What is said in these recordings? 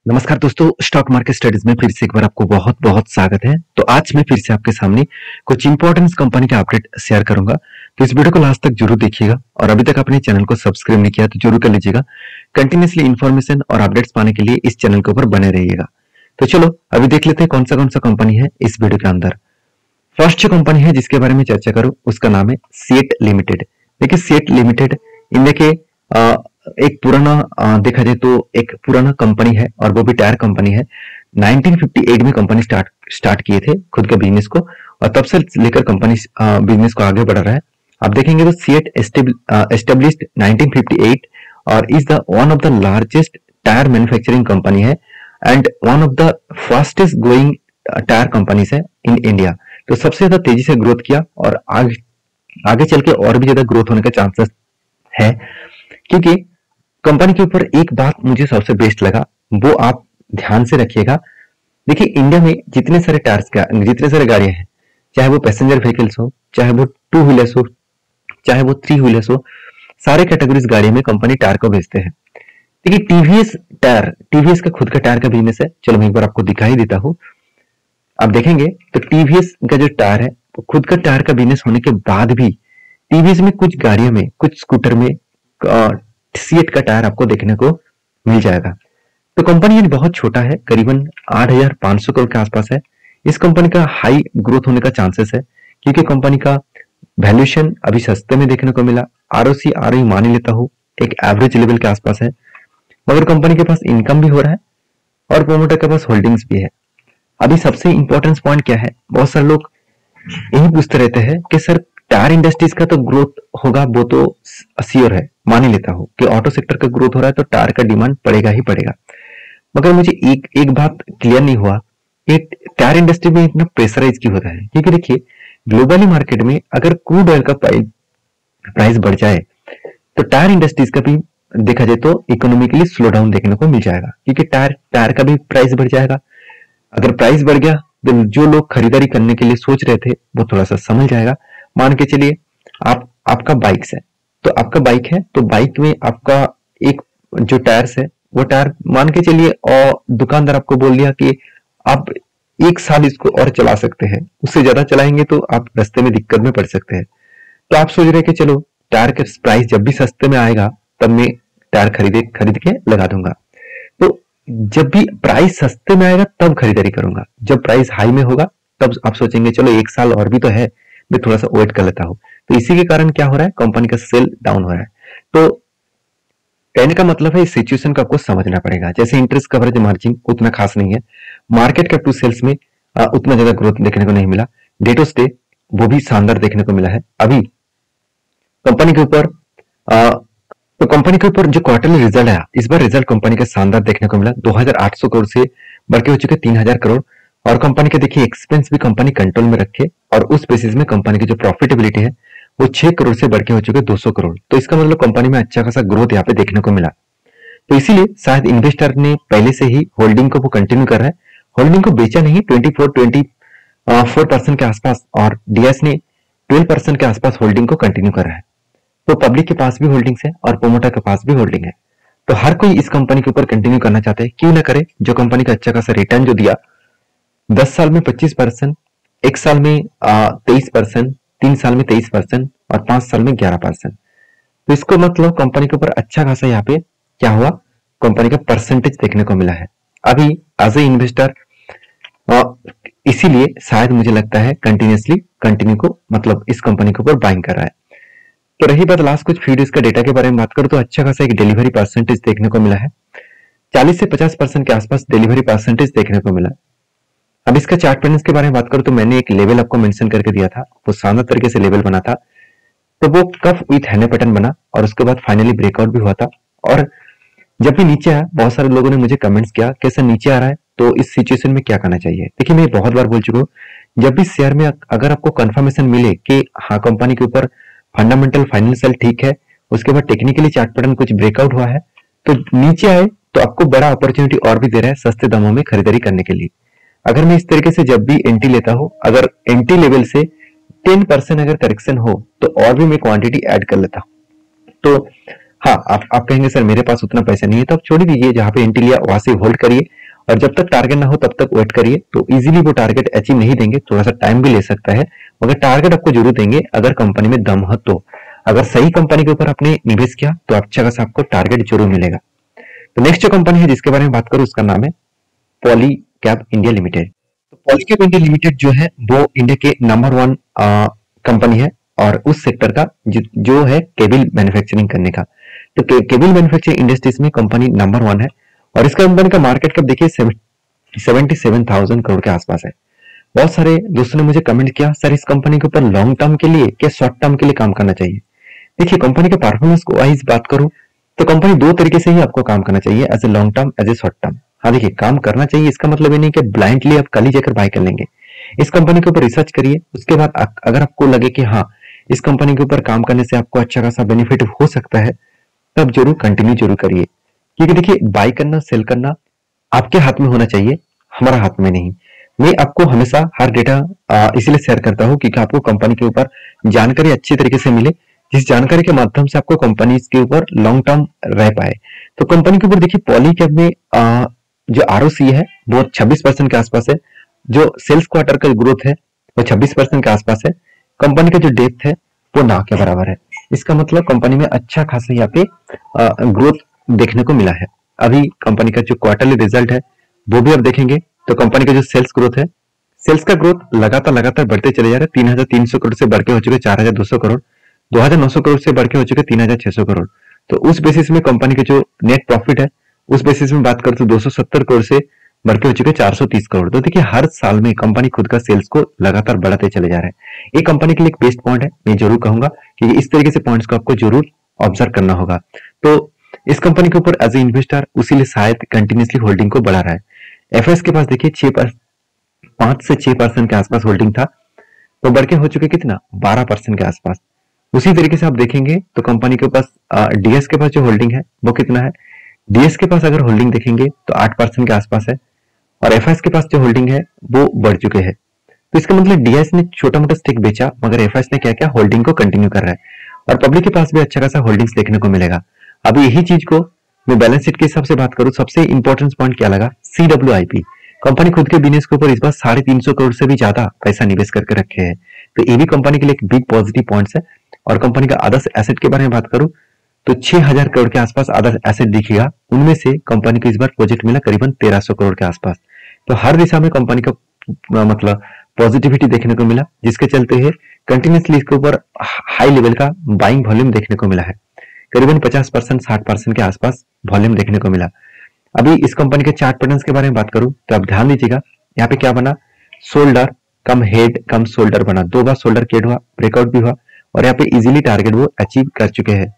नमस्कार दोस्तों, stock market studies में फिर से एक बार आपको बहुत बहुत स्वागत है। तो आज मैं फिर से आपके सामने कुछ इंपॉर्टेंट कंपनी का अपडेट शेयर करूंगा। तो इस वीडियो को लास्ट तक जरूर देखिएगा और अभी तक अपने चैनल को सब्सक्राइब नहीं किया तो जरूर कर लीजिएगा। कंटिन्यूसली इन्फॉर्मेशन और अपडेट्स पाने के लिए इस चैनल के ऊपर बने रहिएगा। तो चलो अभी देख लेते हैं कौन सा कंपनी है इस वीडियो के अंदर। फर्स्ट जो कंपनी है जिसके बारे में चर्चा करूं उसका नाम है सीएट लिमिटेड। देखिए सीएट लिमिटेड इंडिया के एक पुराना देखा जाए तो एक पुराना कंपनी है और वो भी टायर कंपनी है। 1958 में कंपनी स्टार्ट किए थे खुद के बिजनेस को और तब से लेकर कंपनी बिजनेस को आगे बढ़ रहा है। आप देखेंगे तो सीएट एस्टेब्लिश्ड 1958 और is the one of the largest tyre manufacturing company है and one of the fastest growing tyre companies है इन इंडिया। तो सबसे ज्यादा तेजी से ग्रोथ किया और आगे चल के और भी ज्यादा ग्रोथ होने का चांसेस है, क्योंकि कंपनी के ऊपर एक बात मुझे सबसे बेस्ट लगा, वो आप ध्यान से रखिएगा। देखिए इंडिया में जितने सारे गाड़ियां हैं, चाहे वो पैसेंजर व्हीकल्स हो, चाहे वो टू व्हीलर्स हो, चाहे वो थ्री व्हीलर्स हो, सारे कैटेगरीज गाड़ी में कंपनी टायर को बेचते हैं। देखिए टीवीएस का खुद का टायर का बिजनेस है। चलो मैं एक बार आपको दिखाई देता हूँ। आप देखेंगे तो टीवीएस का जो टायर है वो खुद का टायर का बिजनेस होने के बाद भी टीवीएस में कुछ गाड़ियों में, कुछ स्कूटर में सीएट का टायर आपको देखने को मिल जाएगा। तो कंपनी बहुत छोटा है, करीबन 8,500 करोड़ के आसपास है। इस कंपनी का हाई ग्रोथ होने का चांसेस है क्योंकि कंपनी का वैल्यूएशन अभी सस्ते में देखने को मिला। आरओसी आरओई मान ही लेता हूं एक एवरेज लेवल के आसपास है, मगर कंपनी के पास इनकम भी हो रहा है और प्रोमोटर के पास होल्डिंग्स भी है। अभी सबसे इंपॉर्टेंट पॉइंट क्या है, बहुत सारे लोग यही पूछते रहते हैं कि सर टायर इंडस्ट्रीज का तो ग्रोथ होगा, वो तो श्योर है, मान ही लेता हूं कि ऑटो सेक्टर का ग्रोथ हो रहा है तो टायर का डिमांड पड़ेगा ही पड़ेगा। मगर मुझे एक बात क्लियर नहीं हुआ, एक टायर इंडस्ट्री में इतना प्रेशराइज क्यों होता है। क्योंकि देखिए ग्लोबली मार्केट में अगर क्रूड ऑयल का प्राइस बढ़ जाए तो टायर इंडस्ट्रीज का भी देखा जाए तो इकोनॉमिकली स्लो डाउन देखने को मिल जाएगा, क्योंकि टायर का भी प्राइस बढ़ जाएगा। अगर प्राइस बढ़ गया तो जो लोग खरीदारी करने के लिए सोच रहे थे वो थोड़ा सा समझ जाएगा। मान के चलिए आपका बाइक्स है, तो आपका बाइक है तो बाइक में आपका एक जो टायर्स है वो टायर मान के चलिए और दुकानदार आपको बोल दिया कि आप 1 साल इसको और चला सकते हैं, उससे ज्यादा चलाएंगे तो आप रास्ते में दिक्कत में पड़ सकते हैं। तो आप सोच रहे कि चलो टायर का प्राइस जब भी सस्ते में आएगा तब मैं टायर खरीद के लगा दूंगा। तो जब भी प्राइस सस्ते में आएगा तब खरीदारी करूंगा, जब प्राइस हाई में होगा तब आप सोचेंगे चलो 1 साल और भी तो है, मैं थोड़ा सा वेट कर लेता हूं। तो इसी के कारण क्या हो रहा है, कंपनी का सेल डाउन हो रहा है। तो कहने का मतलब है इस सिचुएशन का आपको समझना पड़ेगा। जैसे इंटरेस्ट कवरेज मार्जिन उतना खास नहीं है, मार्केट कैप टू सेल्स में उतना ज्यादा ग्रोथ देखने को नहीं मिला, डेट ऑफ डे वो भी शानदार देखने को मिला है। अभी कंपनी के ऊपर तो कंपनी के ऊपर जो क्वार्टरली रिजल्ट आया, इस बार रिजल्ट कंपनी का शानदार देखने को मिला। 2,800 करोड़ से बढ़ के हो चुके 3,000 करोड़ और कंपनी के देखिए एक्सपेंस भी कंपनी कंट्रोल में रखे और उस बेसिस में कंपनी की जो प्रॉफिटेबिलिटी है वो 6 करोड़ से बढ़ के हो चुके 200 करोड़। तो इसका मतलब कंपनी में अच्छा खासा ग्रोथ यहाँ पे देखने को मिला। तो इसीलिए शायद इन्वेस्टर ने पहले से ही होल्डिंग को वो कंटिन्यू कर रहा है, होल्डिंग को बेचा नहीं। 24% के आसपास और डीएस ने 12% के आसपास होल्डिंग को कंटिन्यू कर रहा है। तो पब्लिक के पास भी होल्डिंग्स है और प्रोमोटर के पास भी होल्डिंग है। तो हर कोई इस कंपनी के ऊपर कंटिन्यू करना चाहता है, क्यों ना करे। जो कंपनी का अच्छा खासा रिटर्न जो दिया 10 साल में 25%, 1 साल में 23%, 3 साल में 23% और 5 साल में 11%। तो इसको मतलब कंपनी के ऊपर अच्छा खासा यहाँ पे क्या हुआ, कंपनी का परसेंटेज देखने को मिला है। अभी एज ए इन्वेस्टर इसीलिए शायद मुझे लगता है कंटिन्यू को मतलब इस कंपनी के ऊपर बाइंग कर रहा है। तो रही बात लास्ट कुछ फ्यू डेज का डेटा के बारे में बात करूं तो अच्छा खासा एक डिलीवरी परसेंटेज देखने को मिला है, 40 से 50% के आसपास डिलीवरी परसेंटेज देखने को मिला। अब इसका चार्ट पैटर्न्स के बारे में बात करूं तो मैंने एक लेवल आपको मेंशन करके दिया था, वो शानदार तरीके से लेवल बना था। तो वो कफ विथ हैंडल पैटर्न बना और उसके बाद फाइनली ब्रेकआउट भी हुआ था। और जब भी नीचे आया बहुत सारे लोगों ने मुझे कमेंट्स किया कैसे नीचे आ रहा है, तो इस सिचुएशन में क्या करना चाहिए। देखिए मैं बहुत बार बोल चुका हूँ, जब भी शेयर में अगर आपको कंफर्मेशन मिले कि हाँ कंपनी के ऊपर फंडामेंटल फाइनेंशियल ठीक है, उसके बाद टेक्निकली चार्ट पैटर्न कुछ ब्रेकआउट हुआ है, तो नीचे आए तो आपको बड़ा अपॉर्चुनिटी और भी दे रहा है सस्ते दामों में खरीदारी करने के लिए। अगर मैं इस तरीके से जब भी एंट्री लेता हूं, अगर एंट्री लेवल से 10% अगर करेक्शन हो तो और भी मैं क्वांटिटी ऐड कर लेता हूं। तो हाँ, आप कहेंगे सर मेरे पास उतना पैसा नहीं है, तो आप छोड़ दीजिए, जहाँ पे एंट्री लिया वहां से होल्ड करिए और जब तक टारगेट ना हो तब तक वेट करिए। तो इजीली वो टारगेट अचीव नहीं देंगे, थोड़ा सा टाइम भी ले सकता है, मगर टारगेट आपको जरूर देंगे अगर कंपनी में दम हो तो। अगर सही कंपनी के ऊपर आपने निवेश किया तो अच्छा खासा आपको टारगेट जरूर मिलेगा। तो नेक्स्ट जो कंपनी है जिसके बारे में बात करूं उसका नाम है पॉलीकैब इंडिया लिमिटेड। तो पॉलीकैब इंडिया लिमिटेड जो है वो इंडिया के नंबर 1 कंपनी है और उस सेक्टर का जो है केबल मैन्युफैक्चरिंग करने का। तो केबल मैन्युफैक्चरिंग इंडस्ट्रीज में कंपनी नंबर 1 है और इस कंपनी का मार्केट कैप देखिए 77,000 करोड़ के आसपास है। बहुत सारे दोस्तों ने मुझे कमेंट किया सर इस कंपनी के ऊपर लॉन्ग टर्म के लिए क्या शॉर्ट टर्म के लिए काम करना चाहिए। देखिए कंपनी के परफॉर्मेंस को वाइज बात करूं तो कंपनी दो तरीके से ही आपको काम करना चाहिए, as a long term, as a short term. हाँ देखिए काम करना चाहिए इसका मतलब ये नहीं कि ब्लाइंडली आप कल ही जाकर बाय कर लेंगे। इस कंपनी के ऊपर रिसर्च करिए, उसके बाद अगर आपको लगे कि हाँ इस कंपनी के ऊपर काम करने से आपको अच्छा खासा बेनिफिट हो सकता है तब जरूर कंटिन्यू जरूर करिए। क्योंकि देखिए बाय करना सेल करना आपके हाथ में होना चाहिए, हमारा हाथ में नहीं। मैं आपको हमेशा हर डेटा इसीलिए शेयर करता हूँ क्योंकि आपको कंपनी के ऊपर जानकारी अच्छी तरीके से मिले, जिस जानकारी के माध्यम से आपको कंपनी के ऊपर लॉन्ग टर्म रह पाए। तो कंपनी के ऊपर देखिए पॉलीकैब में जो आरओसी है वो 26% के आसपास है, जो सेल्स क्वार्टर का ग्रोथ है वो 26% के आसपास है, कंपनी का जो डेप्थ है वो ना के बराबर है। इसका मतलब कंपनी में अच्छा खासा यहाँ पे ग्रोथ देखने को मिला है। अभी कंपनी का जो क्वार्टरली रिजल्ट है वो भी आप देखेंगे तो कंपनी का जो सेल्स ग्रोथ है, सेल्स का ग्रोथ लगातार बढ़ते चले जा रहे हैं। 3,300 करोड़ से बढ़ के हो चुके 4,200 करोड़, 2,900 करोड़ से बढ़ के हो चुके 3,600 करोड़। तो उस बेसिस में कंपनी के जो नेट प्रॉफिट है उस बेसिस में बात करते तो 270 करोड़ से बढ़ के हो चुके 430 करोड़। तो देखिए हर साल में कंपनी खुद का सेल्स को लगातार बढ़ाते चले जा रहे हैं। ये कंपनी के लिए एक बेस्ट पॉइंट है, मैं जरूर कहूंगा कि इस तरीके से पॉइंट्स को आपको जरूर ऑब्जर्व करना होगा। तो इस कंपनी के ऊपर एज ए इन्वेस्टर उसी शायद कंटिन्यूसली होल्डिंग को बढ़ा रहा है। एफएस के पास देखिए 5 से 6% के आसपास होल्डिंग था, तो बढ़ के हो चुके कितना 12% के आसपास। उसी तरीके से आप देखेंगे तो कंपनी के पास डीएस के पास जो होल्डिंग है वो कितना है, डीएस के पास अगर होल्डिंग देखेंगे तो 8% के आसपास है और एफएस के पास जो होल्डिंग है वो बढ़ चुके हैं। तो इसका मतलब डीएस ने छोटा मोटा स्टेक बेचा मगर एफएस ने क्या क्या होल्डिंग को कंटिन्यू कर रहा है और पब्लिक के पास भी अच्छा खासा होल्डिंग्स देखने को मिलेगा। अभी यही चीज को मैं बैलेंस शीट के हिसाब से बात करूं, सबसे इंपॉर्टेंट पॉइंट क्या लगा, CWIP। कंपनी खुद के बिजनेस के ऊपर इस बार 350 करोड़ से भी ज्यादा पैसा निवेश करके रखे हैं, तो ये भी कंपनी के लिए एक बिग पॉजिटिव पॉइंट्स है। और कंपनी का अदर्स एसेट के बारे में बात करूं तो 6,000 करोड़ के आसपास अदर एसेट दिखेगा, उनमें से कंपनी को इस बार प्रोजेक्ट मिला करीबन 1,300 करोड़ के आसपास। तो हर दिशा में कंपनी का मतलब पॉजिटिविटी देखने को मिला, जिसके चलते है कंटिन्यूसली इसके ऊपर हाई लेवल का बाइंग वॉल्यूम देखने को मिला है, करीबन 50% 60% के आसपास वॉल्यूम देखने को मिला। अभी इस कंपनी के चार्ट पैटर्न्स के बारे में बात करूं तो आप ध्यान दीजिएगा, यहाँ पे क्या बना, शोल्डर कम हेड कम शोल्डर बना, 2 बार शोल्डर क्रिएट हुआ, ब्रेकआउट भी हुआ और यहाँ पे इजीली टारगेट वो अचीव कर चुके हैं।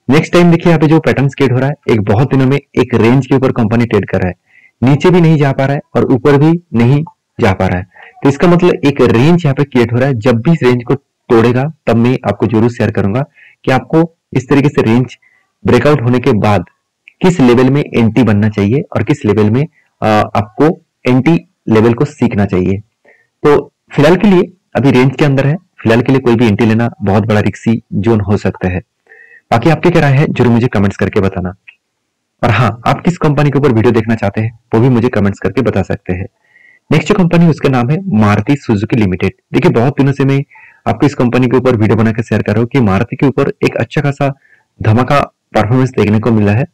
नेक्स्ट टाइम देखिए यहाँ पे जो पैटर्न क्रिएट हो रहा है, एक बहुत दिनों में एक रेंज के ऊपर कंपनी ट्रेड कर रहा है, नीचे भी नहीं जा पा रहा है और ऊपर भी नहीं जा पा रहा है। तो इसका मतलब एक रेंज यहाँ पे क्रिएट हो रहा है, जब भी इस रेंज को तोड़ेगा तब मैं आपको जरूर शेयर करूंगा कि आपको इस तरीके से रेंज ब्रेकआउट होने के बाद किस लेवल में एंटी बनना चाहिए और किस लेवल में आपको एंटी लेवल को सीखना चाहिए। तो फिलहाल के लिए अभी रेंज के अंदर है, फिलहाल के लिए कोई भी एंटी लेना बहुत बड़ा रिस्की जोन हो सकता है। बाकी आपकी क्या राय है जरूर मुझे कमेंट्स करके बताना। और हाँ, आप किस कंपनी के ऊपर वीडियो देखना चाहते हैं वो भी मुझे कमेंट्स करके बता सकते हैं। नेक्स्ट जो कंपनी उसका नाम है मारुति सुजुकी लिमिटेड। देखिए बहुत दिनों से मैं आपको इस कंपनी के ऊपर वीडियो बनाकर शेयर कर रहा हूँ कि मारुति के ऊपर एक अच्छा खासा धमाका परफॉर्मेंस देखने को मिला है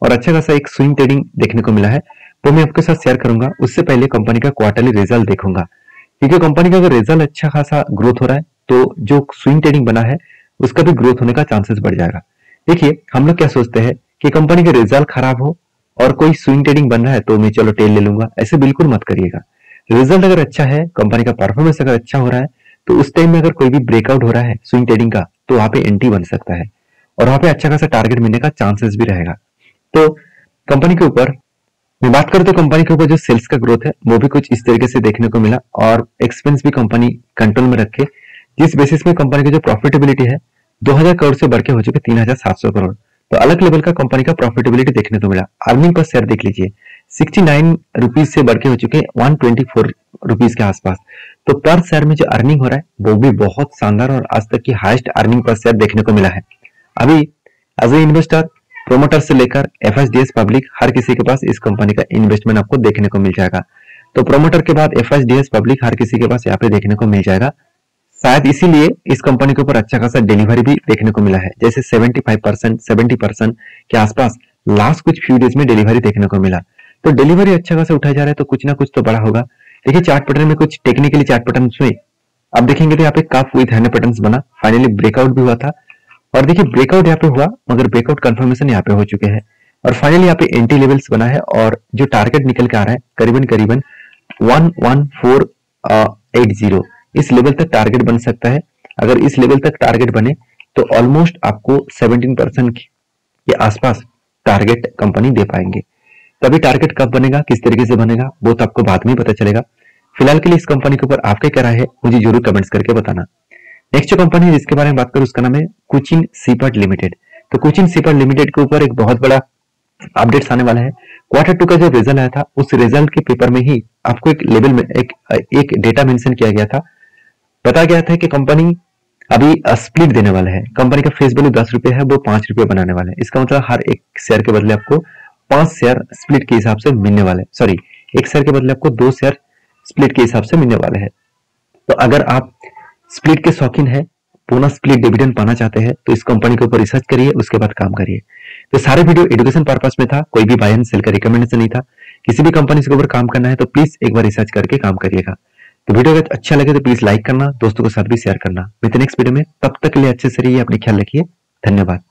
और अच्छा खासा एक स्विंग ट्रेडिंग देखने को मिला है, वो मैं आपके साथ शेयर करूंगा। उससे पहले कंपनी का क्वार्टरली रिजल्ट देखूंगा, क्योंकि कंपनी का अगर रिजल्ट अच्छा खासा ग्रोथ हो रहा है तो जो स्विंग ट्रेडिंग बना है उसका भी ग्रोथ होने का चांसेस बढ़ जाएगा। देखिए हम लोग क्या सोचते हैं कि कंपनी का रिजल्ट खराब हो और कोई स्विंग ट्रेडिंग बन रहा है तो मैं चलो टेल ले लूंगा, ऐसे बिल्कुल मत करिएगा। रिजल्ट अगर अच्छा है, कंपनी का परफॉर्मेंस अगर अच्छा हो रहा है तो उस टाइम में अगर कोई भी ब्रेकआउट हो रहा है स्विंग ट्रेडिंग का तो वहां पे एंटी बन सकता है और वहां पे अच्छा खासा टारगेट मिलने का चांसेस भी रहेगा। तो कंपनी के ऊपर मैं बात करूं तो कंपनी के ऊपर जो सेल्स का ग्रोथ है वो भी कुछ इस तरीके से देखने को मिला और एक्सपेंस भी कंपनी कंट्रोल में रखे, जिस बेसिस में कंपनी की जो प्रॉफिटेबिलिटी है 2,000 करोड़ से बढ़ के हो चुके 3,700 करोड़। तो अलग लेवल का कंपनी का प्रॉफिटेबिलिटी देखने को मिला। अर्निंग पर शेयर देख लीजिए, 69 रुपीज से बढ़ के हो चुके 124 रुपीज के आसपास। तो पर शेयर में जो अर्निंग हो रहा है वो भी बहुत शानदार और आज तक की हाईएस्ट अर्निंग पर शेयर देखने को मिला है। अभी एज ए इन्वेस्टर, प्रोमोटर से लेकर एफएसडीएस पब्लिक, हर किसी के पास इस कंपनी का इन्वेस्टमेंट आपको देखने को मिल जाएगा। तो प्रोमोटर के बाद एफएसडीएस पब्लिक हर किसी के पास यहाँ पे देखने को मिल जाएगा। शायद इसीलिए इस कंपनी के ऊपर अच्छा खासा डिलीवरी भी देखने को मिला है, जैसे 75%, 70% के आसपास लास्ट कुछ फ्यू डेज में डिलीवरी देखने को मिला। तो डिलीवरी अच्छा खासा उठाया जा रहा है, तो कुछ ना कुछ तो बड़ा होगा। देखिए चार्ट पैटर्न में कुछ टेक्निकली चार्ट पैटर्न में आप देखेंगे तो यहाँ पे कप विथ हैंड पैटर्न बना, फाइनली ब्रेकआउट भी हुआ था। और देखिए ब्रेकआउट यहाँ पे हुआ, मगर ब्रेकआउट कंफर्मेशन यहाँ पे हो चुके हैं और फाइनली यहाँ पे एंटी लेवल्स बना है और जो टारगेट निकल के आ रहा है करीबन 11480, इस लेवल तक टारगेट बन सकता है। अगर इस लेवल तक टारगेट बने तो ऑलमोस्ट आपको 17% के आसपास टारगेट कंपनी दे पाएंगे। तभी टारगेट कब बनेगा, किस तरीके से बनेगा, वो तो आपको बाद में पता चलेगा। फिलहाल के लिए इस कंपनी के ऊपर आपके क्या राय है मुझे जरूर कमेंट्स करके बताना। नेक्स्ट जो कंपनी जिसके बारे में बात करूं उसका नाम है कोचिन सीपर्ट लिमिटेड। तो कोचिन सीपर्ट लिमिटेड के ऊपर एक बहुत बड़ा अपडेट्स आने वाला है। Q2 का जो रिजल्ट आया था उस रिजल्ट के पेपर में ही आपको एक लेवल में एक डेटा मेंशन किया गया था। बताया गया था कि कंपनी अभी स्प्लिट देने वाला है। कंपनी का फेस वैल्यू 10 रुपए है, वो 5 रुपए बनाने वाला है। इसका मतलब हर एक शेयर के बदले आपको 5 शेयर स्प्लिट के हिसाब से मिलने वाले हैं। सॉरी, एक शेयर के बदले आपको 2 शेयर स्प्लिट के हिसाब से मिलने वाले हैं। तो अगर आप स्प्लिट के शौकीन है, बोनस स्प्लिट डिविडेंड पाना चाहते हैं, तो इस कंपनी के ऊपर रिसर्च करिए, उसके बाद काम करिए। तो सारे वीडियो एजुकेशन पर्पस में था, कोई भी बाय एंड सेल का रिकमेंडेशन नहीं था। किसी भी कंपनी के ऊपर काम करना है तो प्लीज एक बार रिसर्च करके काम करिएगा। तो वीडियो अगर अच्छा लगे तो प्लीज लाइक करना, दोस्तों के साथ भी शेयर करना। मिलते हैं नेक्स्ट वीडियो में, तब तक के लिए अच्छे से रहिए, अपने ख्याल रखिए, धन्यवाद।